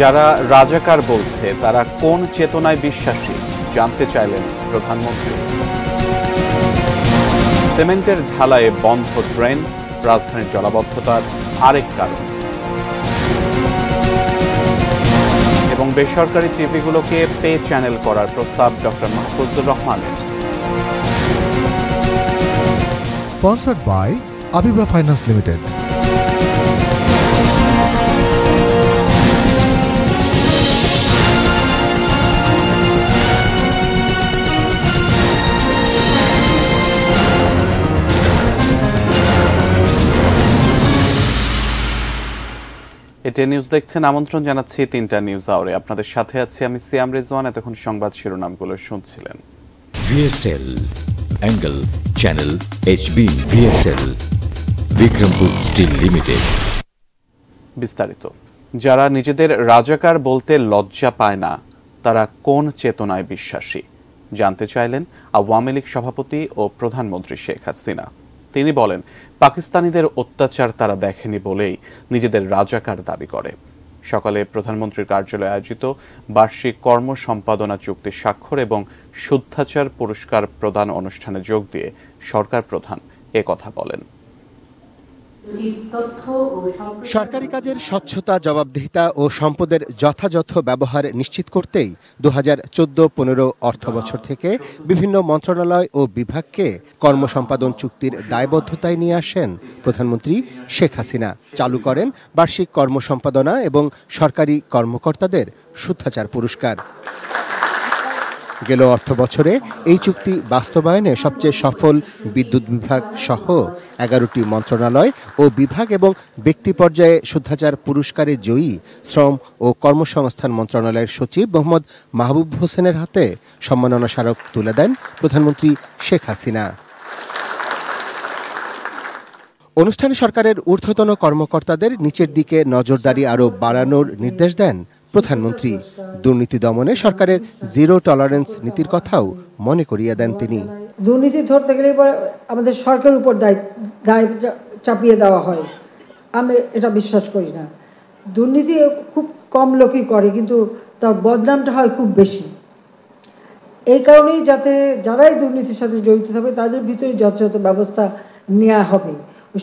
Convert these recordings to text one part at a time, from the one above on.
যারা রাজাকার বলছে তারা কোন চেতনায় বিশ্বাসী জানতে চাইলেন প্রধানমন্ত্রী। সিমেন্টের ঢালাইয়ে বন্ধ ড্রেন রাজধানীর জলাবদ্ধতার আরেক কারণ। এবং বেসরকারি টিভিগুলোকে পে চ্যানেল করার প্রস্তাব ডক্টর মাহফুজুর রহমানের। Sponsored by Abiba Finance Limited. এটি নিউজ দেখছেন, আমন্ত্রণ জানাচ্ছি 3টা নিউজ আওয়ারে। আপনাদের সাথে আছি আমি সিয়াম রেজওয়ান। এতক্ষণ সংবাদ শিরোনামগুলো শুনছিলেন। VSL Angle Channel HB VSL Bikrampur steel limited. বিস্তারিত। যারা নিজেদের রাজাকার বলতে লজ্জা পায় না তারা কোন চেতনায় বিশ্বাসী জানতে চাইলেন আওয়ামী লীগ সভাপতি ও প্রধানমন্ত্রী শেখ হাসিনা। তিনি বলেন, পাকিস্তানিদের অত্যাচার তারা দেখেনি বলেই নিজেদের রাজাকার দাবি করে। সকালে প্রধানমন্ত্রীর কার্যালয়ে আয়োজিত বার্ষিক কর্ম সম্পাদনা চুক্তি স্বাক্ষর এবং শুদ্ধাচার পুরস্কার প্রদান অনুষ্ঠানে যোগ দিয়ে সরকার প্রধান কথা বলেন। সরকারি কাজের স্বচ্ছতা, জবাবদিহিতা ও সম্পদের যথাযথ ব্যবহার নিশ্চিত করতেই 2014-15 অর্থবছর থেকে বিভিন্ন মন্ত্রণালয় ও বিভাগকে কর্মসম্পাদন চুক্তির দায়বদ্ধতায় নিয়ে আসেন প্রধানমন্ত্রী শেখ হাসিনা। চালু করেন বার্ষিক কর্মসম্পাদনা এবং সরকারি কর্মকর্তাদের শুদ্ধাচার পুরস্কার। গেল অর্থবছরে এই চুক্তি বাস্তবায়নে সবচেয়ে সফল বিদ্যুৎ বিভাগ সহ 11টি মন্ত্রণালয় ও বিভাগ এবং ব্যক্তি পর্যায়ে শুদ্ধাচার পুরস্কারে জয়ী শ্রম ও কর্মসংস্থান মন্ত্রণালয়ের সচিব মোহাম্মদ মাহবুব হোসেনের হাতে সম্মাননা স্মারক তুলে দেন প্রধানমন্ত্রী শেখ হাসিনা। অনুষ্ঠানে সরকারের ঊর্ধ্বতন কর্মকর্তাদের নিচের দিকে নজরদারি আরও বাড়ানোর নির্দেশ দেন প্রধানমন্ত্রী। দুর্নীতি দমনে সরকারের জিরো টলারেন্স নীতির কথাও মনে করিয়ে দেন তিনি। দুর্নীতি ধরতে গেলে আমাদের সরকারের উপর দায় চাপিয়ে দেওয়া হয়, আমি এটা বিশ্বাস করি না। দুর্নীতি খুব কম লোকই করে, কিন্তু তার বদনামটা হয় খুব বেশি। এই কারণেই যাতে যারাই দুর্নীতির সাথে জড়িত থাকবে তাদের ভিতরে যথাযথ ব্যবস্থা নেওয়া হবে।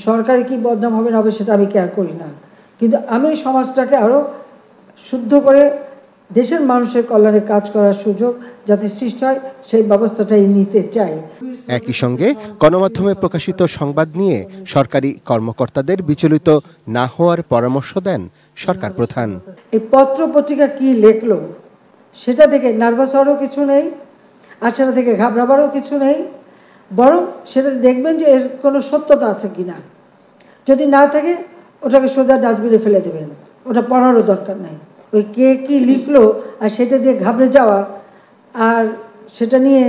সরকারের কি বদনাম হবে না হবে সেটা আমি কেয়ার করি না, কিন্তু আমি সমাজটাকে আরও শুদ্ধ করে দেশের মানুষের কল্যাণে কাজ করার সুযোগ যাতে সৃষ্টি হয় সেই ব্যবস্থাটাই নিতে চাই। একই সঙ্গে গণমাধ্যমে প্রকাশিত সংবাদ নিয়ে সরকারি কর্মকর্তাদের বিচলিত না হওয়ার পরামর্শ দেন সরকার প্রধান। এই পত্র পত্রিকা কি লেখলো সেটা থেকে নার্ভাস হওয়ারও কিছু নেই, আর সেটা থেকে ঘাবড়াবারও কিছু নেই, বরং সেটা দেখবেন যে এর কোনো সত্যতা আছে কিনা। যদি না থাকে ওটাকে সোজা ডাস্টবিনে ফেলে দেবেন, ওটা পড়ারও দরকার নাই। ওই কে কি লিখলো আর সেটা দিয়ে ঘাবড়ে যাওয়া আর সেটা নিয়ে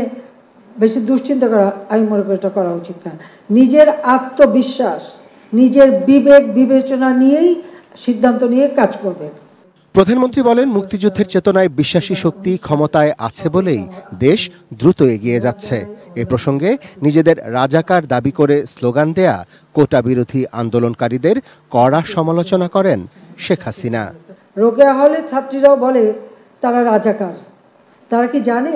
বেশি দুশ্চিন্তা করা, আমি মনে করি এটা করা উচিত না। নিজের আত্মবিশ্বাস, নিজের বিবেক বিবেচনা নিয়েই সিদ্ধান্ত নিয়ে কাজ করবে। প্রধানমন্ত্রী বলেন, মুক্তিযুদ্ধের চেতনায় বিশ্বাসী শক্তি ক্ষমতায় আছে বলেই দেশ দ্রুত এগিয়ে যাচ্ছে। এ প্রসঙ্গে নিজেদের রাজাকার দাবি করে স্লোগান দেয়া কোটা বিরোধী আন্দোলনকারীদের কড়া সমালোচনা করেন শেখ হাসিনা। রোকেয়া হলে ছাত্রীরাও বলে তারা রাজাকার। তারা কি জানে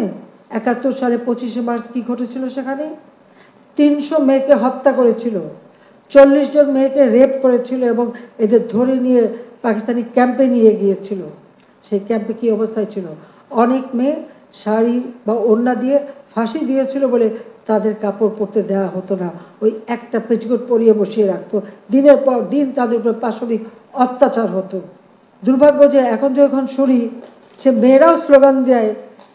71 সালে 25শে মার্চ কি ঘটেছিল? সেখানে 300 মেয়েকে হত্যা করেছিল, 40 জন মেয়েকে রেপ করেছিল এবং এদের ধরে নিয়ে পাকিস্তানি ক্যাম্পে নিয়ে গিয়েছিল। সেই ক্যাম্পে কি অবস্থায় ছিল? অনেক মেয়ে শাড়ি বা ওড়না দিয়ে ফাঁসি দিয়েছিল বলে তাদের কাপড় পরতে দেওয়া হতো না, ওই একটা পেটিকোট পরিয়ে বসিয়ে রাখতো। দিনের পর দিন তাদের উপর পাশবিক অত্যাচার হতো। দুর্ভাগ্য যে যখন শুনি সে মেয়েরাও স্লোগান দেয়,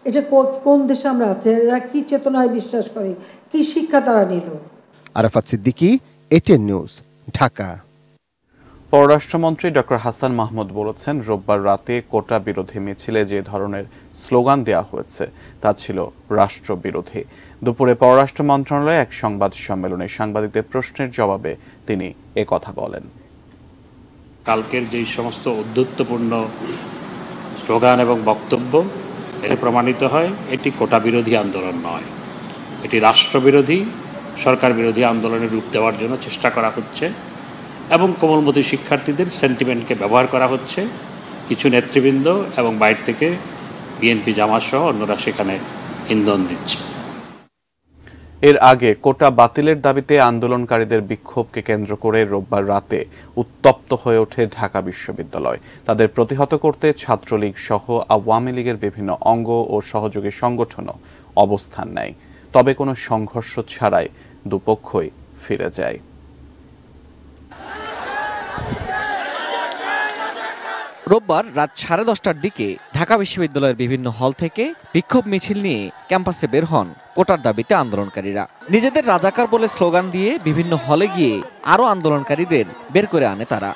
এটা কোন দেশে আমরা আছি? এরা কি চেতনায় বিশ্বাস করে? কি শিক্ষা তারা নিল? Arafat Siddiqui, ATN News, Dhaka. পররাষ্ট্রমন্ত্রী ডক্টর হাসান মাহমুদ বলেছেন, রোববার রাতে কোটা বিরোধী মিছিলে যে ধরনের স্লোগান দেওয়া হয়েছে তা ছিল রাষ্ট্রবিরোধী। দুপুরে পররাষ্ট্র মন্ত্রণালয়ে এক সংবাদ সম্মেলনে সাংবাদিকদের প্রশ্নের জবাবে তিনি কথা বলেন। কালকের যে সমস্ত উদ্ধত্তপূর্ণ স্লোগান এবং বক্তব্য, এতে প্রমাণিত হয় এটি কোটা বিরোধী আন্দোলন নয়, এটি রাষ্ট্রবিরোধী সরকার বিরোধী আন্দোলনের রূপ দেওয়ার জন্য চেষ্টা করা হচ্ছে এবং কোমলমতি শিক্ষার্থীদের সেন্টিমেন্টকে ব্যবহার করা হচ্ছে কিছু নেতৃবৃন্দ এবং বাইরে থেকে বিএনপি জামাত সহ অন্যরা সেখানে ইন্ধন দিচ্ছে। এর আগে কোটা বাতিলের দাবিতে আন্দোলনকারীদের বিক্ষোভকে কেন্দ্র করে রোববার রাতে উত্তপ্ত হয়ে ওঠে ঢাকা বিশ্ববিদ্যালয়। তাদের প্রতিহত করতে ছাত্রলীগ সহ আওয়ামী লীগের বিভিন্ন অঙ্গ ও সহযোগী সংগঠনও অবস্থান নেয়। তবে কোনো সংঘর্ষ ছাড়াই দুপক্ষই ফিরে যায়। রোববার রাত 10:30টার দিকে ঢাকা বিশ্ববিদ্যালয়ের বিভিন্ন হল থেকে বিক্ষোভ মিছিল নিয়ে ক্যাম্পাসে বের হন কোটার দাবিতে আন্দোলনকারীরা। নিজেদের রাজাকার বলে স্লোগান দিয়ে বিভিন্ন হলে গিয়ে আরও আন্দোলনকারীদের বের করে আনে তারা।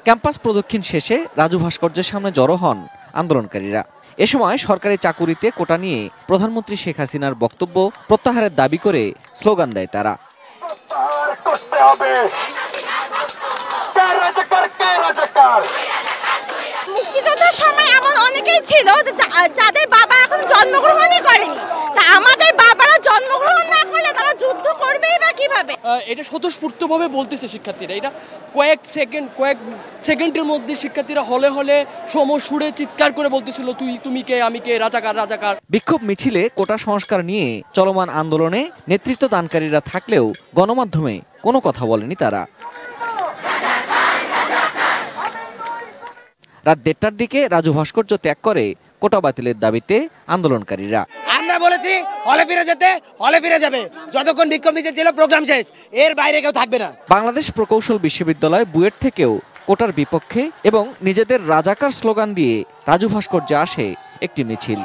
ক্যাম্পাস প্রদক্ষিণ শেষে রাজু ভাস্কর্যের সামনে জড়ো হন আন্দোলনকারীরা। এ সময় সরকারি চাকুরিতে কোটা নিয়ে প্রধানমন্ত্রী শেখ হাসিনার বক্তব্য প্রত্যাহারের দাবি করে স্লোগান দেয় তারা। মুক্তিযুদ্ধের সময় এমন অনেকেই ছিল যাদের বাবা এখন জন্মগ্রহণই করেনি, তা আমাদের বাবারা জন্মগ্রহণ না করলে তারা যুদ্ধ করবেই বা কিভাবে? এটা স্বতঃস্ফূর্তভাবে বলতেছে শিক্ষার্থীরা। এটা কয়েক সেকেন্ডের মধ্যে শিক্ষার্থীরা হলে হলে সুরে চিৎকার করে বলতেছিল তুমি কে, আমি কে, রাজাকার রাজাকার। বিক্ষোভ মিছিলে কোটা সংস্কার নিয়ে চলমান আন্দোলনে নেতৃত্ব দানকারীরা থাকলেও গণমাধ্যমে কোনো কথা বলেনি তারা। রাত 1:30টার দিকে রাজু ভাস্কর্য ত্যাগ করে কোটা বাতিলের দাবিতে আন্দোলনকারীরা। আমরা বলেছি হলে ফিরে যেতে, হলে ফিরে যাবে যতক্ষণ বিক্ষোভ মিছিল ছিল, প্রোগ্রাম শেষ, এর বাইরে কেউ থাকবে না। বাংলাদেশ প্রকৌশল বিশ্ববিদ্যালয় বুয়েট থেকেও কোটার বিপক্ষে এবং নিজেদের রাজাকার স্লোগান দিয়ে রাজু ভাস্কর্যে আসে একটি মিছিল।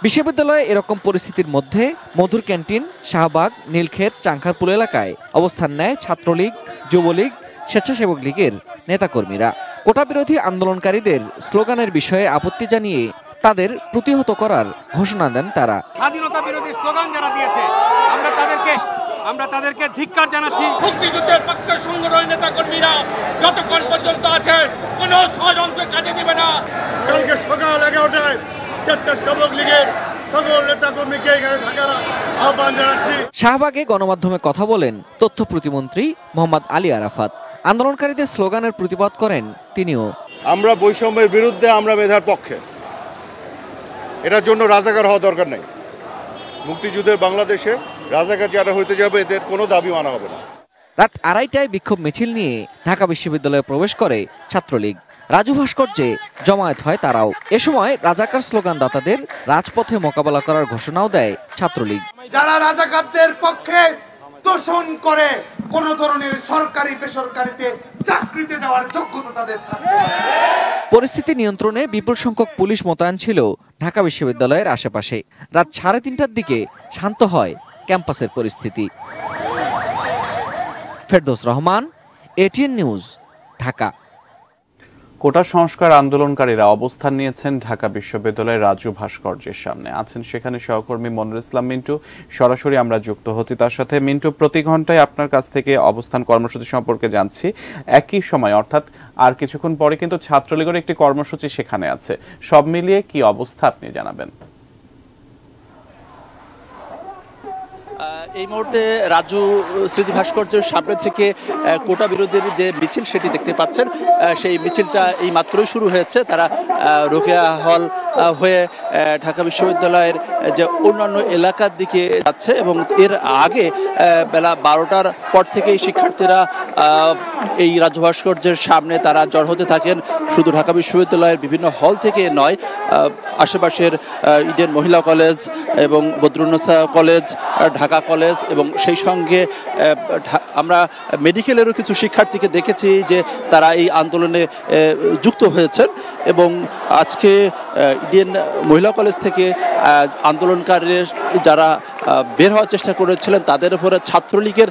বিশ্ববিদ্যালয়ে এরকম পরিস্থিতির মধ্যে মধুর ক্যান্টিন, শাহবাগ, নীলক্ষেত, চাংখারপুল এলাকায় অবস্থান নেয় ছাত্রলীগ, যুবলীগ, স্বেচ্ছাসেবক লীগের নেতাকর্মীরা। কোটা বিরোধী আন্দোলনকারীদের স্লোগানের বিষয়ে আপত্তি জানিয়ে তাদের প্রতিহত করার ঘোষণা দেন তারা। স্বাধীনতা বিরোধী স্লোগান যারা দিয়েছে আমরা তাদেরকে ধিক্কার জানাচ্ছি। মুক্তিযুদ্ধের পক্ষে সংগ্রামী নেতাকর্মীরা যতক্ষণ পর্যন্ত আছে কোনো ষড়যন্ত্র কাজে দিবে না। কালকে সকাল 11টায় স্বেচ্ছাসেবক লীগের সকল নেতাকর্মীকে এখানে থাকার আহ্বান জানাচ্ছি। শাহবাগে গণমাধ্যমে কথা বলেন তথ্য প্রতিমন্ত্রী মোহাম্মদ আলী আরাফাত। আন্দোলনকারীদের স্লোগানের প্রতিবাদ করেন তিনিও। আমরা বৈষম্যের বিরুদ্ধে, আমরা মেধার পক্ষে। এটার জন্য রাজাকার হওয়া দরকার নেই। মুক্তিযুদ্ধের বাংলাদেশে রাজাকার যারা হইতে যাবে এদের কোনো দাবি মানা হবে না। রাত 2:30টায় বিক্ষোভ মিছিল নিয়ে ঢাকা বিশ্ববিদ্যালয়ে প্রবেশ করে ছাত্রলীগ। রাজু ভাস্কর্যে জমায়েত হয় তারাও। এ সময় রাজাকার স্লোগানদাতাদের রাজপথে মোকাবেলা করার ঘোষণাও দেয় ছাত্রলীগ। যারা রাজাকারদের পক্ষে তোষণ করে কোন ধরনের সরকারি বেসরকারিতে চাকরিতে যাওয়ার যোগ্যতা তাদের থাকবে। পরিস্থিতি নিয়ন্ত্রণে বিপুল সংখ্যক পুলিশ মোতায়েন ছিল ঢাকা বিশ্ববিদ্যালয়ের আশেপাশে। রাত 3:30টার দিকে শান্ত হয় ক্যাম্পাসের পরিস্থিতি। Ferdous Rahman, ATN News, Dhaka. কোটা সংস্কার আন্দোলনকারীরা অবস্থান নিয়েছেন ঢাকা বিশ্ববিদ্যালয়ের রাজু ভাস্কর্যের সামনে। আছেন সেখানে সহকর্মী মনিরুল ইসলাম মিন্টু। সরাসরি আমরা যুক্ত হচ্ছি তার সাথে। মিন্টু, প্রতি ঘন্টায় আপনার কাছ থেকে অবস্থান কর্মসূচি সম্পর্কে জানছি। একই সময় অর্থাৎ আর কিছুক্ষণ পরে কিন্তু ছাত্রলীগের একটি কর্মসূচি সেখানে আছে। সব মিলিয়ে কি অবস্থা আপনি জানাবেন? এই মুহূর্তে রাজু স্মৃতি ভাস্কর্যের সামনে থেকে কোটা বিরোধীর যে মিছিল সেটি দেখতে পাচ্ছেন। সেই মিছিলটা এই মাত্রই শুরু হয়েছে। তারা রোকেয়া হল হয়ে ঢাকা বিশ্ববিদ্যালয়ের যে অন্যান্য এলাকার দিকে যাচ্ছে এবং এর আগে বেলা 12টার পর থেকেই শিক্ষার্থীরা এই রাজু ভাস্কর্যের সামনে তারা জড় হতে থাকেন। শুধু ঢাকা বিশ্ববিদ্যালয়ের বিভিন্ন হল থেকে নয়, আশেপাশের ইডেন মহিলা কলেজ এবং বদরুন্নেসা কলেজ, ঢাকা কলেজ এবং সেই সঙ্গে আমরা মেডিকেলেরও কিছু শিক্ষার্থীকে দেখেছি যে তারা এই আন্দোলনে যুক্ত হয়েছেন। এবং আজকে ইডেন মহিলা কলেজ থেকে আন্দোলনকারীর যারা বের হওয়ার চেষ্টা করেছিলেন তাদের উপরে ছাত্রলীগের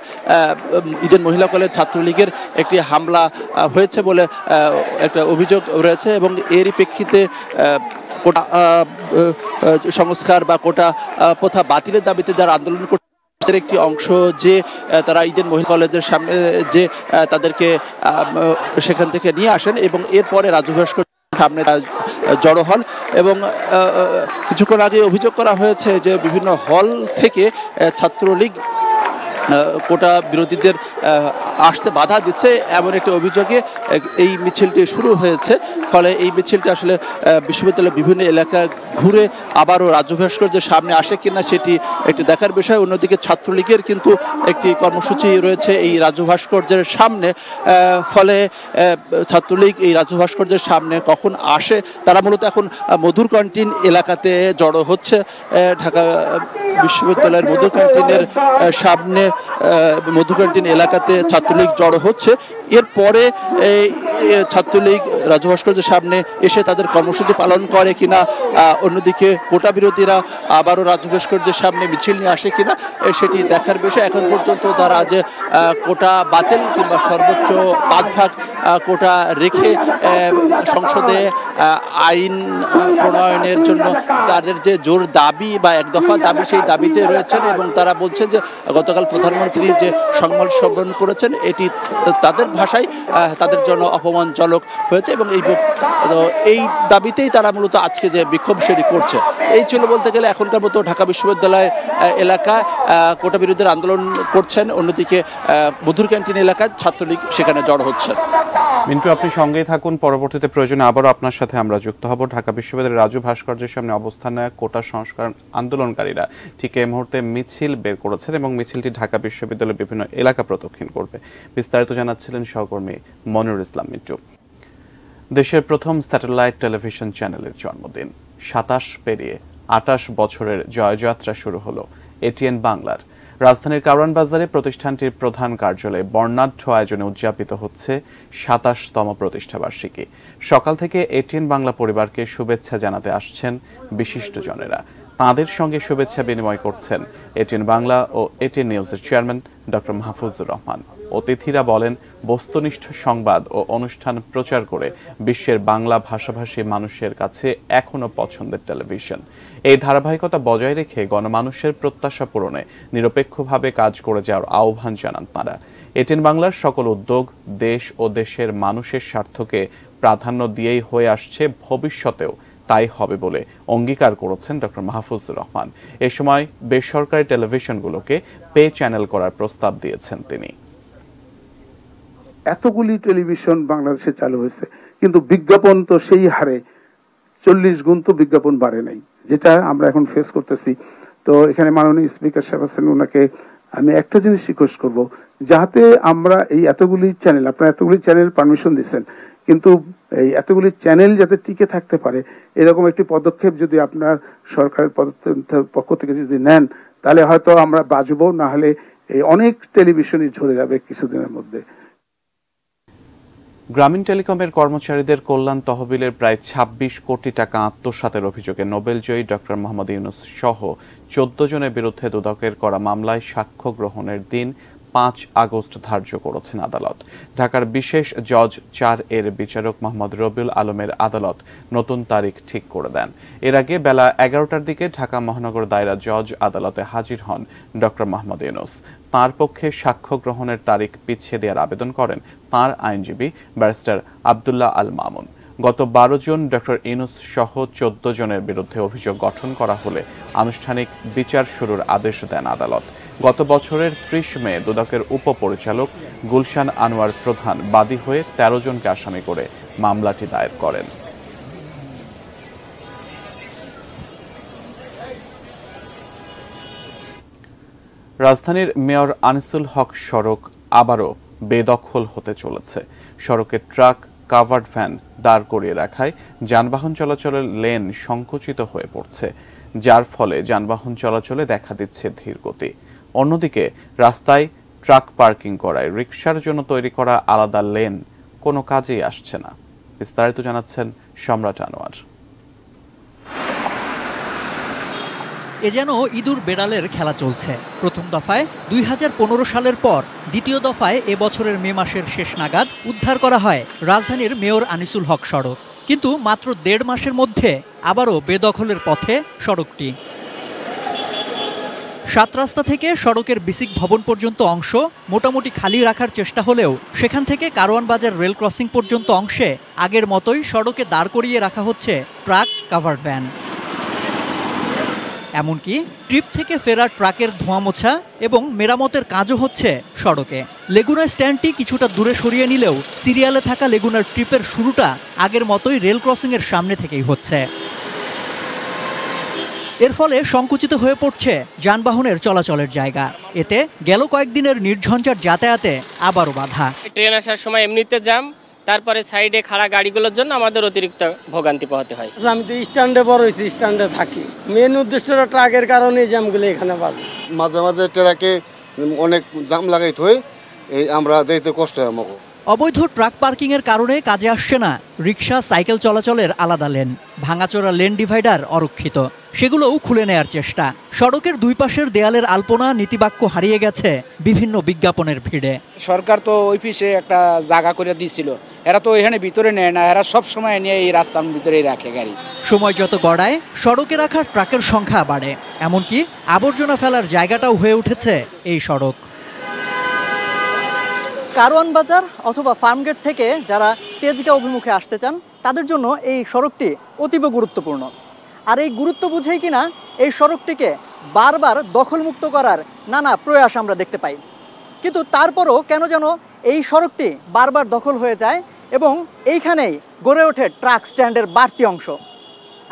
ইডেন মহিলা কলেজ ছাত্রলীগের একটি হামলা হয়েছে বলে একটা অভিযোগ রয়েছে। এবং এরই প্রেক্ষিতে কোটা সংস্কার বা কোটা প্রথা বাতিলের দাবিতে যারা আন্দোলন করছে একটি অংশ যে তারা ইডেন মহিলা কলেজের সামনে যে তাদেরকে সেখান থেকে নিয়ে আসেন এবং এরপরে রাজু ভাস্কর সামনে জড়ো হন। এবং কিছুক্ষণ আগে অভিযোগ করা হয়েছে যে বিভিন্ন হল থেকে ছাত্রলীগ কোটা বিরোধীদের আসতে বাধা দিচ্ছে এমন একটি অভিযোগে এই মিছিলটি শুরু হয়েছে। ফলে এই মিছিলটি আসলে বিশ্ববিদ্যালয়ের বিভিন্ন এলাকা ঘুরে আবারও রাজু ভাস্কর্যের সামনে আসে কিনা সেটি একটি দেখার বিষয়। অন্যদিকে ছাত্রলীগের কিন্তু একটি কর্মসূচি রয়েছে এই রাজু ভাস্কর্যের সামনে। ফলে ছাত্রলীগ এই রাজু ভাস্কর্যের সামনে কখন আসে, তারা মূলত এখন মধুর ক্যান্টিন এলাকাতে জড়ো হচ্ছে। ঢাকা বিশ্ববিদ্যালয়ের মধুর ক্যান্টিনের সামনে মধুর ক্যান্টিন এলাকাতে ছাত্রলীগ জড়ো হচ্ছে। এরপরে ছাত্রলীগ রাজু ভাস্কর্যের সামনে এসে তাদের কর্মসূচি পালন করে কিনা, অন্যদিকে কোটা বিরোধীরা আবারও রাজু ভাস্কর্যের সামনে মিছিল নিয়ে আসে কিনা সেটি দেখার বিষয়। এখন পর্যন্ত তারা যে কোটা বাতিল কিংবা সর্বোচ্চ 5 ভাগ কোটা রেখে সংসদে আইন প্রণয়নের জন্য তাদের যে জোর দাবি বা এক দফা দাবি, সেই দাবিতে রয়েছেন এবং তারা বলছেন যে গতকাল প্রধানমন্ত্রী যে সংবাদ সম্মেলন করেছেন এটি তাদের ভাষায় তাদের জন্য অপমানজনক হয়েছে এবং এই দাবিতেই তারা মূলত আজকে যে বিক্ষোভ সেটি করছে। এই ছিল বলতে গেলে এখনকার মতো ঢাকা বিশ্ববিদ্যালয় এলাকায় কোটা বিরোধীদের আন্দোলন করছেন, অন্যদিকে মধুর ক্যান্টিন এলাকায় ছাত্রলীগ সেখানে জড়ো হচ্ছে। মিন্টু, আপনি সঙ্গেই থাকুন, পরবর্তীতে প্রয়োজনে আবারও আপনার সাথে আমরা যুক্ত হব। ঢাকা বিশ্ববিদ্যালয়ের রাজু ভাস্কর্যের সামনে অবস্থান নেয় কোটা সংস্কার আন্দোলনকারীরা ঠিক এই মুহূর্তে মিছিল বের করেছেন এবং মিছিলটি ঢাকা বিশ্ববিদ্যালয়ের বিভিন্ন এলাকা প্রদক্ষিণ করবে। বিস্তারিত জানাচ্ছিলেন সহকর্মী মনিরুল ইসলাম মিন্টু। দেশের প্রথম স্যাটেলাইট টেলিভিশন চ্যানেলের জন্মদিন, 27 পেরিয়ে 28 বছরের জয়যাত্রা শুরু হলো এটিএন বাংলার। রাজধানীর কারওয়ান বাজারে প্রতিষ্ঠানটির প্রধান কার্যালয়ে বর্ণাঢ্য আয়োজনে উদযাপিত হচ্ছে 27তম প্রতিষ্ঠাবার্ষিকী। সকাল থেকে এটিএন বাংলা পরিবারকে শুভেচ্ছা জানাতে আসছেন বিশিষ্টজনেরা। তাঁদের সঙ্গে শুভেচ্ছা বিনিময় করছেন এটিএন বাংলা ও এটিএন নিউজের চেয়ারম্যান ডক্টর মাহফুজুর রহমান। অতিথিরা বলেন, বস্তুনিষ্ঠ সংবাদ ও অনুষ্ঠান প্রচার করে বিশ্বের বাংলা ভাষাভাষী মানুষের কাছে এখনো পছন্দের টেলিভিশন। এই ধারাবাহিকতা বজায় রেখে গণমানুষের প্রত্যাশা পূরণে নিরপেক্ষভাবে কাজ করে যাওয়ার আহ্বান জানান তাঁরা। এটিএন বাংলার সকল উদ্যোগ দেশ ও দেশের মানুষের স্বার্থকে প্রাধান্য দিয়েই হয়ে আসছে, ভবিষ্যতেও তাই হবে বলে অঙ্গীকার করেছেন ডক্টর মাহফুজুর রহমান। এ সময় বেসরকারি টেলিভিশনগুলোকে পে চ্যানেল করার প্রস্তাব দিয়েছেন তিনি। এতগুলি টেলিভিশন বাংলাদেশে চালু হয়েছে, কিন্তু বিজ্ঞাপন তো সেই হারে 40 গুণ তো বিজ্ঞাপন বাড়ে নাই, যেটা আমরা এখন ফেস করতেছি। তো এখানে মাননীয় স্পিকার সাহেব আছেন, ওনাকে আমি একটা জিনিস রিকোয়েস্ট করব, যাতে আমরা এই এতগুলি চ্যানেল, আপনারা এতগুলি চ্যানেল পারমিশন দিচ্ছেন, কিন্তু এই এতগুলি চ্যানেল যাতে টিকে থাকতে পারে এরকম একটি পদক্ষেপ যদি আপনার সরকারের পক্ষ থেকে যদি নেন, তাহলে হয়তো আমরা বাঁচবো, না হলে এই অনেক টেলিভিশনই ঝরে যাবে কিছুদিনের মধ্যে। গ্রামীণ টেলিকমের কর্মচারীদের কল্যাণ তহবিলের প্রায় 26 কোটি টাকা আত্মসাতের অভিযোগে নোবেলজয়ী ডক্টর মোহাম্মদ ইউনূস সহ 14 জনের বিরুদ্ধে দুদকের করা মামলায় সাক্ষ্য গ্রহণের দিন 5 আগস্ট ধার্য করেছেন আদালত। ঢাকার বিশেষ জজ 4 এর বিচারক মোহাম্মদ রবিউল আলমের আদালত নতুন তারিখ ঠিক করে দেন। এর আগে বেলা 11টার দিকে ঢাকা মহানগর দায়রা জজ আদালতে হাজির হন ডক্টর মোহাম্মদ ইউনূস। তাঁর পক্ষে সাক্ষ্য গ্রহণের তারিখ পিছিয়ে দেওয়ার আবেদন করেন তাঁর আইনজীবী ব্যারিস্টার আব্দুল্লাহ আল মামুন। গত 12 জুন ডক্টর ইউনূস সহ 14 জনের বিরুদ্ধে অভিযোগ গঠন করা হলে আনুষ্ঠানিক বিচার শুরুর আদেশ দেন আদালত। গত বছরের 30 মে দুদকের উপপরিচালক গুলশান আনোয়ার প্রধান বাদী হয়ে 13 জনকে আসামি করে মামলাটি দায়ের করেন। রাজধানীর মেয়র আনিসুল হক সড়ক আবারও বেদখল হতে চলেছে। সড়কের ট্রাক, কাভার্ড ভ্যান দাঁড় করিয়ে রাখায় যানবাহন চলাচলের লেন সংকুচিত হয়ে পড়ছে, যার ফলে যানবাহন চলাচলে দেখা দিচ্ছে ধীরগতি। অন্যদিকে রাস্তায় ট্রাক পার্কিং করায় রিকশার জন্য তৈরি করা আলাদা লেন কোনো কাজেই আসছে না। বিস্তারিত জানাচ্ছেন সম্রাট আনোয়ার। এ যেন ইঁদুর বেড়ালের খেলা চলছে। প্রথম দফায় 2015 সালের পর দ্বিতীয় দফায় এবছরের মে মাসের শেষ নাগাদ উদ্ধার করা হয় রাজধানীর মেয়র আনিসুল হক সড়ক, কিন্তু মাত্র 1.5 মাসের মধ্যে আবারও বেদখলের পথে সড়কটি। 7 রাস্তা থেকে সড়কের বিসিক ভবন পর্যন্ত অংশ মোটামুটি খালি রাখার চেষ্টা হলেও সেখান থেকে কারওয়ান বাজার রেল ক্রসিং পর্যন্ত অংশে আগের মতোই সড়কে দাঁড় করিয়ে রাখা হচ্ছে ট্রাক, কাভার্ড ভ্যান। এমনকি ট্রিপ থেকে ফেরা ট্রাকের ধোঁয়া মোছা এবং মেরামতের কাজও হচ্ছে সড়কে। লেগুনা স্ট্যান্ডটি কিছুটা দূরে সরিয়ে নিলেও সিরিয়ালে থাকা লেগুনার ট্রিপের শুরুটা আগের মতোই রেল ক্রসিংয়ের সামনে থেকেই হচ্ছে। এর ফলে সংকুচিত হয়ে পড়ছে যানবাহনের চলাচলের জায়গা। এতে গেল কয়েকদিনের নির্ঝঞ্ঝাট যাতায়াতে আবারও বাধা। ট্রেন আসার সময় এমনিতে জ্যাম, তারপরে সাইডে খাড়া গাড়িগুলোর জন্য আমাদের অতিরিক্ত ভোগান্তি পোহাতে হয়। আমি তো স্ট্যান্ডে বড় হয়েছি, স্ট্যান্ডে থাকি। মেন উদ্দেশ্যটা ট্রাকের কারণে জ্যামগুলো এখানে বাজে। মাঝে মাঝে ট্রাকে অনেক জাম লাগাইতে হয়, এই আমরা যেতে কষ্ট হয় আমাকে। অবৈধ ট্রাক পার্কিংয়ের কারণে কাজে আসছে না রিক্সা সাইকেল চলাচলের আলাদা লেন। ভাঙাচোরা লেন ডিভাইডার অরক্ষিত, সেগুলোও খুলে নেয়ার চেষ্টা। সড়কের দুই পাশের দেয়ালের আলপনা নীতিবাক্য হারিয়ে গেছে বিভিন্ন বিজ্ঞাপনের ভিড়ে। সরকার তো ওই পিছে একটা জায়গা করে দিয়েছিল, এরা তো এখানে ভিতরে নেয় না, এরা সব সময় নিয়ে এই রাস্তার ভিতরেই রাখে গাড়ি। সময় যত গড়ায় সড়কে রাখা ট্রাকের সংখ্যা বাড়ে, এমনকি আবর্জনা ফেলার জায়গাটাও হয়ে উঠেছে এই সড়ক। কারওয়ান বাজার অথবা ফার্মগেট থেকে যারা তেজগাঁও অভিমুখে আসতে চান তাদের জন্য এই সড়কটি অতীব গুরুত্বপূর্ণ। আর এই গুরুত্ব বুঝেই কিনা এই সড়কটিকে বারবার দখলমুক্ত করার নানা প্রয়াস আমরা দেখতে পাই। কিন্তু তারপরও কেন যেন এই সড়কটি বারবার দখল হয়ে যায় এবং এইখানেই গড়ে ওঠে ট্রাক স্ট্যান্ডের বাড়তি অংশ।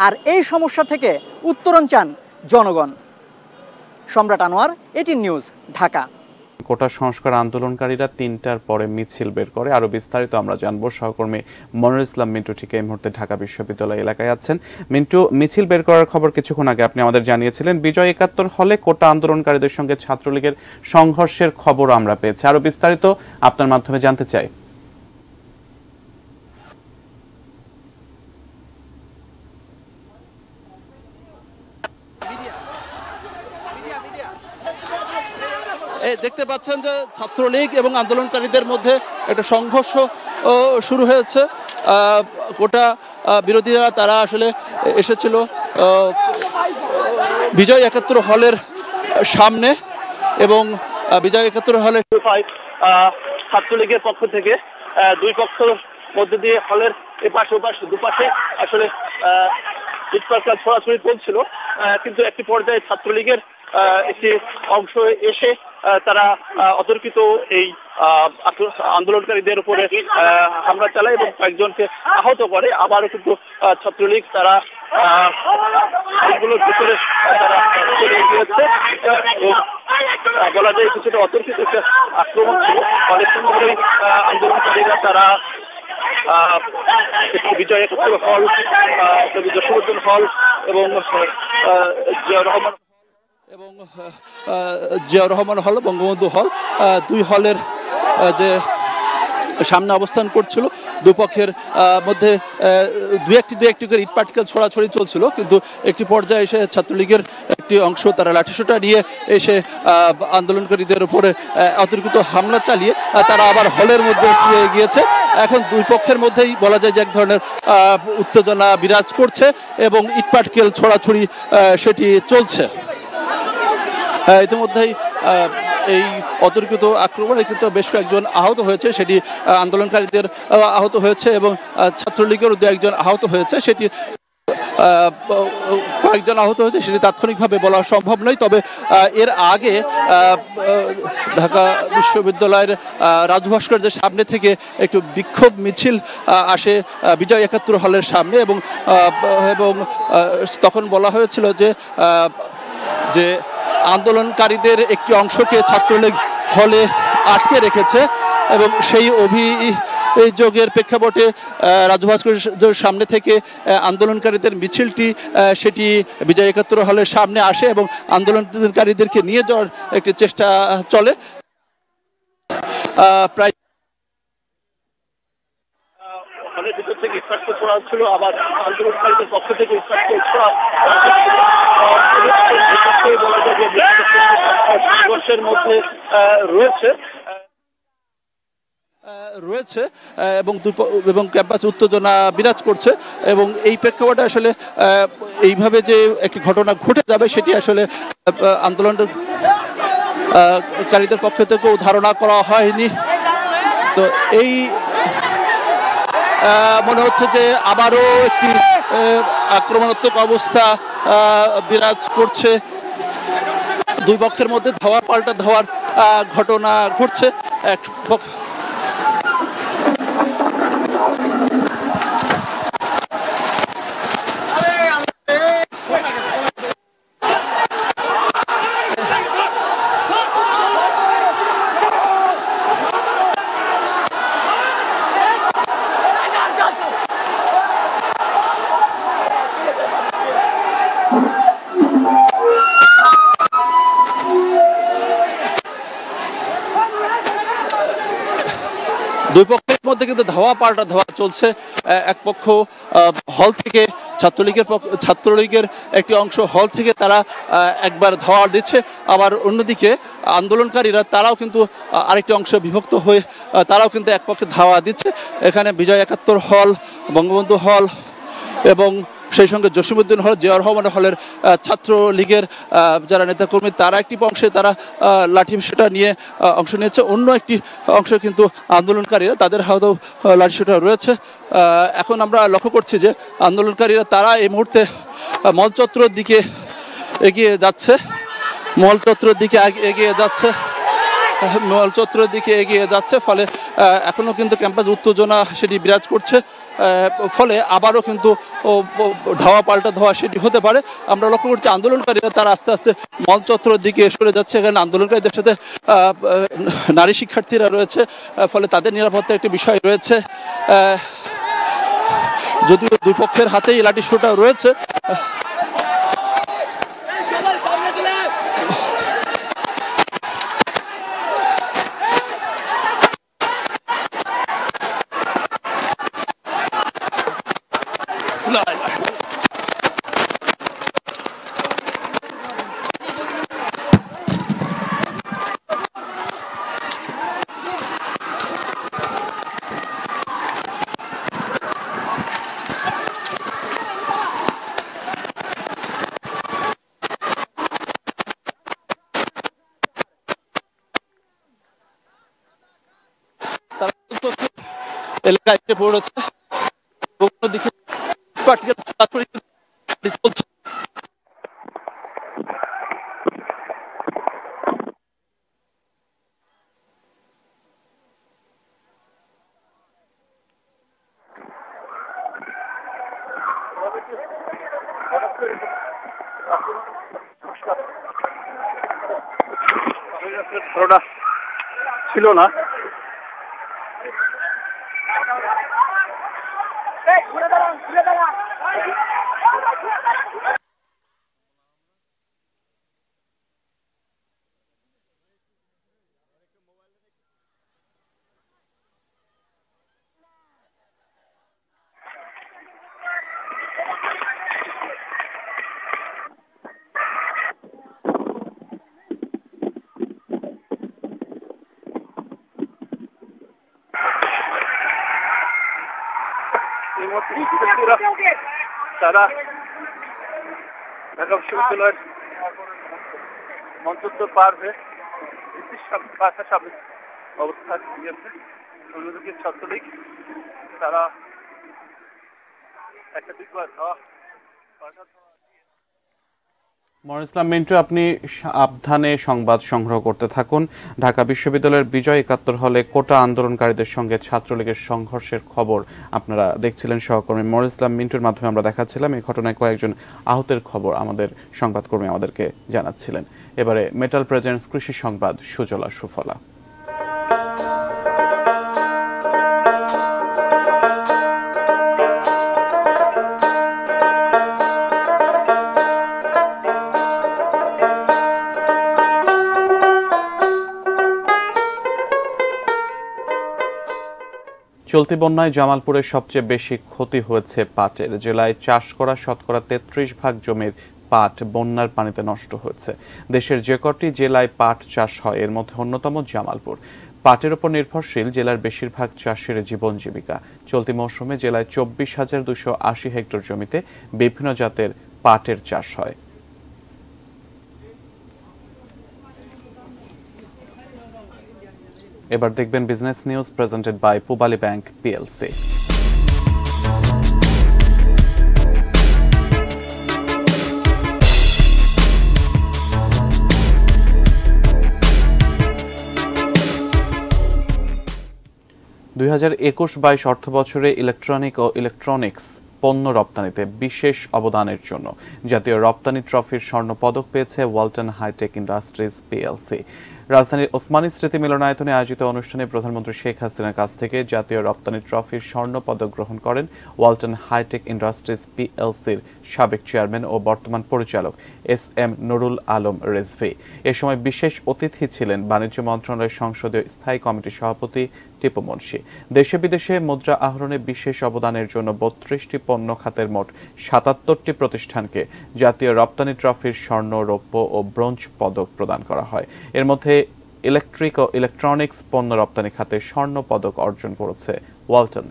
আর এই সমস্যা থেকে উত্তরণ চান জনগণ। সম্রাট আনোয়ার, এটিএন নিউজ, ঢাকা। কোটা সংস্কার আন্দোলনকারীরা ৩টার পরে মিছিল বের করে। আরো বিস্তারিত আমরা জানবো সহকর্মী মনিরুল ইসলাম মিন্টু ঠিক এই মুহূর্তে ঢাকা বিশ্ববিদ্যালয় এলাকায় আছেন। মিন্টু, মিছিল বের করার খবর কিছুক্ষণ আগে আপনি আমাদের জানিয়েছিলেন। বিজয় ৭১ হলে কোটা আন্দোলনকারীদের সঙ্গে ছাত্রলীগের সংঘর্ষের খবর আমরা পেয়েছি। আরো বিস্তারিত আপনার মাধ্যমে জানতে চাই। দেখতে পাচ্ছেন যে ছাত্রলীগ এবং আন্দোলনকারীদের মধ্যে একটা সংঘর্ষ শুরু হয়েছে। কোটা বিরোধীরা তারা আসলে এসেছিল বিজয় ৭১ হলের সামনে এবং বিজয় ৭১ হলে ছাত্রলীগের পক্ষ থেকে দুই পক্ষের মধ্যে দিয়ে হলের এপাশ ওপাশ দুপাশে আসলে ইটপাটকেল ছোড়াছুড়ি চলছিল। কিন্তু একটি পর্যায়ে ছাত্রলীগের একটি অংশ এসে তারা অতর্কিত এই আন্দোলনকারীদের উপরে হামলা চালায় এবং কয়েকজনকে আহত করে। আবারও কিন্তু ছাত্রলীগ তারা এগুলোর ভিতরে চলে গিয়েছে। বলা যায় কিছুটা অতর্কিত একটা আক্রমণ ছিল। অনেক সুন্দরই আন্দোলনকারীরা তারা বিজয় ৭১ হল, যশোবর্ধন হল এবং জিয়াউর রহমান হল, বঙ্গবন্ধু হল, দুই হলের যে সামনে অবস্থান করছিল। দুপক্ষের মধ্যে দু একটি করে ইট পাটকেল ছোড়াছড়ি চলছিল। কিন্তু একটি পর্যায়ে এসে ছাত্রলীগের একটি অংশ তারা লাঠিসোঁটা নিয়ে এসে আন্দোলনকারীদের উপরে অতর্কিত হামলা চালিয়ে তারা আবার হলের মধ্যে ফিরে গিয়েছে। এখন দুই পক্ষের মধ্যেই বলা যায় যে এক ধরনের উত্তেজনা বিরাজ করছে এবং ইট পাটকেল ছোড়াছড়ি সেটি চলছে। ইতিমধ্যেই এই অতর্কিত আক্রমণে কিন্তু বেশ কয়েকজন আহত হয়েছে, সেটি আন্দোলনকারীদের আহত হয়েছে এবং ছাত্রলীগেরও দু একজন আহত হয়েছে। সেটি কয়েকজন আহত হয়েছে সেটি তাৎক্ষণিকভাবে বলা সম্ভব নয়। তবে এর আগে ঢাকা বিশ্ববিদ্যালয়ের রাজু ভাস্কর্যের সামনে থেকে একটু বিক্ষোভ মিছিল আসে বিজয় ৭১ হলের সামনে এবং তখন বলা হয়েছিল যে আন্দোলনকারীদের একটি অংশকে ছাত্রলীগ হলে আটকে রেখেছে এবং সেই অভিযোগের প্রেক্ষাপটে রাজু ভাস্কর্যের সামনে থেকে আন্দোলনকারীদের মিছিলটি সেটি বিজয় ৭১ হলের সামনে আসে এবং আন্দোলনকারীদেরকে নিয়ে যাওয়ার একটি চেষ্টা চলে। প্রায় হলের ভিতর থেকে ইটপাটকেল ছোড়া ছিল, আবার আন্দোলনকারীদের পক্ষ থেকে ইটপাটকেল ছোড়া বলা যায় যে সংঘর্ষের মধ্যে রয়েছে এবং ক্যাম্পাসে উত্তেজনা বিরাজ করছে এবং এই প্রেক্ষাপটে আসলে এইভাবে যে একটি ঘটনা ঘটে যাবে সেটি আসলে আন্দোলনকারীদের পক্ষ থেকেও ধারণা করা হয়নি। তো এই মনে হচ্ছে যে আবারও একটি আক্রমণাত্মক অবস্থা বিরাজ করছে। দুই পক্ষের মধ্যে ধাওয়া পাল্টা ধাওয়ার ঘটনা ঘটছে। এক পক্ষ দুই পক্ষের মধ্যে কিন্তু ধাওয়া পাল্টা ধাওয়া চলছে। এক পক্ষ হল থেকে ছাত্রলীগের একটি অংশ হল থেকে তারা একবার ধাওয়া দিচ্ছে, আবার অন্যদিকে আন্দোলনকারীরা তারাও কিন্তু আরেকটি অংশ বিভক্ত হয়ে তারাও কিন্তু এক পক্ষে ধাওয়া দিচ্ছে। এখানে বিজয় ৭১ হল, বঙ্গবন্ধু হল এবং সেই সঙ্গে জসিমউদ্দিন হল, জিয়া রহমান হলের ছাত্রলীগের যারা নেতাকর্মী তারা একটি অংশে তারা লাঠি সেটা নিয়ে অংশ নিয়েছে। অন্য একটি অংশ কিন্তু আন্দোলনকারীরা তাদের হাতেও লাঠি সেটা রয়েছে। এখন আমরা লক্ষ্য করছি যে আন্দোলনকারীরা তারা এই মুহূর্তে মলচত্বরের দিকে এগিয়ে যাচ্ছে। ফলে এখনো কিন্তু ক্যাম্পাস উত্তেজনা সেটি বিরাজ করছে। ফলে আবারও কিন্তু ধাওয়া পাল্টা ধাওয়া সেটি হতে পারে। আমরা লক্ষ্য করছি আন্দোলনকারীরা তারা আস্তে আস্তে মলচত্বরের দিকে সরে যাচ্ছে। এখানে আন্দোলনকারীদের সাথে নারী শিক্ষার্থীরা রয়েছে, ফলে তাদের নিরাপত্তার একটি বিষয় রয়েছে। যদিও দুই পক্ষের হাতেই লাঠি সোঁটা রয়েছে। এলাকায় এসে পড়েছে। অন্যদিকে চলছে। ছিল না, তারা ঢাকা বিশ্ববিদ্যালয়ের মঞ্চত্বর পার হয়ে বাসার সামনে অবস্থান নিয়েছে। অন্যদিকে ছাত্রলীগ তারা একাধিকবার মনির ইসলাম মিন্টু, আপনি সাবধানে সংবাদ সংগ্রহ করতে থাকুন। ঢাকা বিশ্ববিদ্যালয়ের বিজয় ৭১ হলে কোটা আন্দোলনকারীদের সঙ্গে ছাত্রলীগের সংঘর্ষের খবর আপনারা দেখছিলেন। সহকর্মী মনির ইসলাম মিন্টুর মাধ্যমে আমরা দেখাচ্ছিলাম। এই ঘটনায় কয়েকজন আহতের খবর আমাদের সংবাদকর্মী আমাদেরকে জানাচ্ছিলেন। এবারে মেটাল প্রেজেন্টস কৃষি সংবাদ সুজলা সুফলা। চলতি বন্যায় জামালপুরে সবচেয়ে বেশি ক্ষতি হয়েছে পাটের। জেলায় চাষ করা শতকরা ৩৩% জমির পাট বন্যার পানিতে নষ্ট হয়েছে। দেশের যে কটি জেলায় পাট চাষ হয় এর মধ্যে অন্যতম জামালপুর। পাটের উপর নির্ভরশীল জেলার বেশিরভাগ চাষির জীবন জীবিকা। চলতি মৌসুমে জেলায় ২৪,২৮০ হেক্টর জমিতে বিভিন্ন জাতের পাটের চাষ হয়। এবার দেখবেন business news presented by Pubali bank PLC. 2021-22 অর্থবছরে ইলেকট্রনিক ও ইলেকট্রনিক্স পণ্য রপ্তানিতে বিশেষ অবদানের জন্য জাতীয় রপ্তানি ট্রফির স্বর্ণ পদক পেয়েছে ওয়ালটন হাইটেক ইন্ডাস্ট্রিজ পিএলসি। রাজধানীর ওসমানী স্মৃতি মিলনায়তনে আয়োজিত অনুষ্ঠানে প্রধানমন্ত্রী শেখ হাসিনার কাছ থেকে জাতীয় রপ্তানি ট্রফির স্বর্ণ পদক গ্রহণ করেন ওয়ালটন হাইটেক ইন্ডাস্ট্রিজ পিএলসির সাবেক চেয়ারম্যান ও বর্তমান পরিচালক এস.এম. নুরুল আলম রেজভী। এ সময় বিশেষ অতিথি ছিলেন বাণিজ্য মন্ত্রণালয়ের সংসদীয় স্থায়ী কমিটির সভাপতি টিপু মুন্সি। দেশে বিদেশে মুদ্রা আহরণে বিশেষ অবদানের জন্য 32টি পণ্য খাতের মোট 77টি প্রতিষ্ঠানকে জাতীয় রপ্তানি ট্রফির স্বর্ণ, রৌপ্য ও ব্রোঞ্জ পদক প্রদান করা হয়। এর মধ্যে ইলেকট্রিক ও ইলেকট্রনিক্স পণ্য রপ্তানি খাতে স্বর্ণ পদক অর্জন করেছে ওয়ালটন।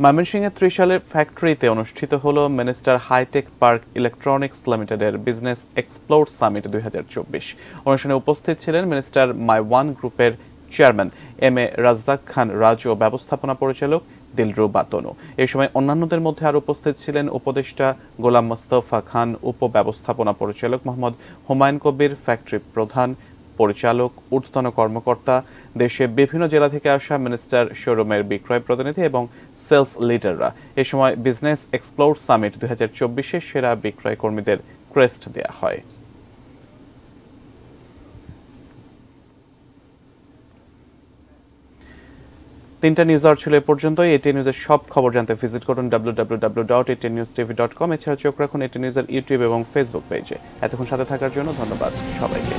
ময়মনসিংহের ত্রিশালের ফ্যাক্টরিতে অনুষ্ঠিত হল মিনিস্টার হাইটেক পার্ক ইলেকট্রনিক্স লিমিটেডের বিজনেস এক্সপ্লোর সামিট 2024। অনুষ্ঠানে উপস্থিত ছিলেন মিনিস্টার মাই ওয়ান গ্রুপের চেয়ারম্যান এম.এ. রাজ্জাক খান রাজ ও ব্যবস্থাপনা পরিচালক দিলরুবা তনু। এ সময় অন্যান্যদের মধ্যে আরও উপস্থিত ছিলেন উপদেষ্টা গোলাম মোস্তফা খান, উপব্যবস্থাপনা পরিচালক মোহাম্মদ হুমায়ুন কবির, ফ্যাক্টরি প্রধান, পরিচালক, ঊর্ধ্বতন কর্মকর্তা, দেশে বিভিন্ন জেলা থেকে আসা মিনিস্টার শোরুমের বিক্রয় প্রতিনিধি এবং সেলস লিডাররা। এ সময় বিজনেস এক্সপ্লোর সামিট 2024-এর সেরা বিক্রয় কর্মীদের ক্রেস্ট দেওয়া হয়। তিনটা নিউজ আর ছিল এ পর্যন্তই। এটি নিউজের সব খবর জানতে ভিজিট করুন www.etnewstv.com। এছাড়া চোখ রাখুন এটি নিউজের ইউটিউব এবং ফেসবুক পেজে। এতক্ষণ সাথে থাকার জন্য ধন্যবাদ সবাইকে।